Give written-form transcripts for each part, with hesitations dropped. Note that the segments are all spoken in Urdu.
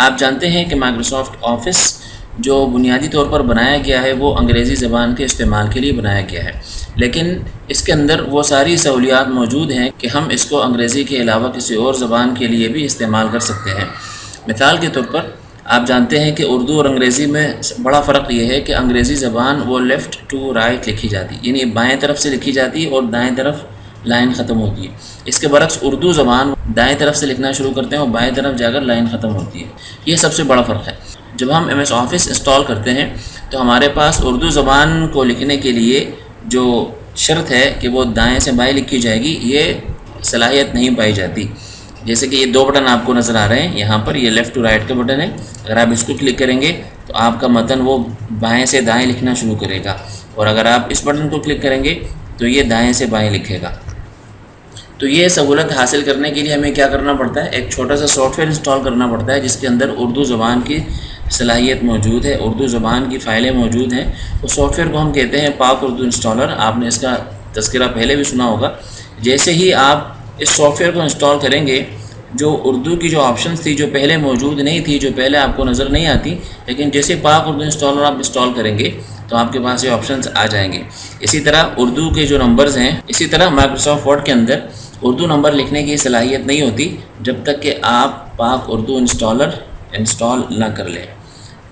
آپ جانتے ہیں کہ مائکروسافٹ آفس جو بنیادی طور پر بنایا گیا ہے وہ انگریزی زبان کے استعمال کے لیے بنایا گیا ہے، لیکن اس کے اندر وہ ساری سہولیات موجود ہیں کہ ہم اس کو انگریزی کے علاوہ کسی اور زبان کے لیے بھی استعمال کر سکتے ہیں۔ مثال کے طور پر آپ جانتے ہیں کہ اردو اور انگریزی میں بڑا فرق یہ ہے کہ انگریزی زبان وہ لیفٹ ٹو رائٹ لکھی جاتی، یعنی بائیں طرف سے لکھی جاتی ہے اور دائیں طرف لائن ختم ہوتی ہے۔ اس کے برعکس اردو زبان دائیں طرف سے لکھنا شروع کرتے ہیں اور بائیں طرف جا کر لائن ختم ہوتی ہے۔ یہ سب سے بڑا فرق ہے۔ جب ہم ایم ایس آفس انسٹال کرتے ہیں تو ہمارے پاس اردو زبان کو لکھنے کے لیے جو شرط ہے کہ وہ دائیں سے بائیں لکھی جائے گی، یہ صلاحیت نہیں پائی جاتی۔ جیسے کہ یہ دو بٹن آپ کو نظر آ رہے ہیں، یہاں پر یہ لیفٹ ٹو رائٹ کا بٹن ہے، اگر آپ اس کو کلک کریں گے تو آپ کا متن وہ بائیں سے دائیں لکھنا شروع کرے گا، اور اگر آپ اس بٹن کو کلک کریں گے تو یہ دائیں سے بائیں لکھے گا۔ تو یہ سہولت حاصل کرنے کے لیے ہمیں کیا کرنا پڑتا ہے؟ ایک چھوٹا سا سافٹ ویئر انسٹال کرنا پڑتا ہے جس کے اندر اردو زبان کی صلاحیت موجود ہے، اردو زبان کی فائلیں موجود ہیں۔ اس سافٹ ویئر کو ہم کہتے ہیں پاک اردو انسٹالر۔ آپ نے اس کا تذکرہ پہلے بھی سنا ہوگا۔ جیسے ہی آپ اس سافٹ ویئر کو انسٹال کریں گے، جو اردو کی جو آپشنز تھی جو پہلے موجود نہیں تھی، جو پہلے آپ کو نظر نہیں آتی، لیکن جیسے پاک اردو انسٹالر آپ انسٹال کریں گے تو آپ کے پاس یہ آپشنز آ جائیں گے۔ اسی طرح اردو کے جو نمبرز ہیں، اسی طرح مائکروسافٹ ورڈ کے اندر اردو نمبر لکھنے کی صلاحیت نہیں ہوتی جب تک کہ آپ پاک اردو انسٹالر انسٹال نہ کر لیں۔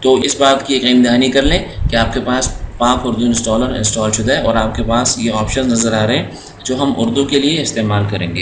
تو اس بات کی یقین دہانی کر لیں کہ آپ کے پاس پاک اردو انسٹالر انسٹال شدہ ہے اور آپ کے پاس یہ آپشن نظر آ رہے ہیں جو ہم اردو کے لیے استعمال کریں گے۔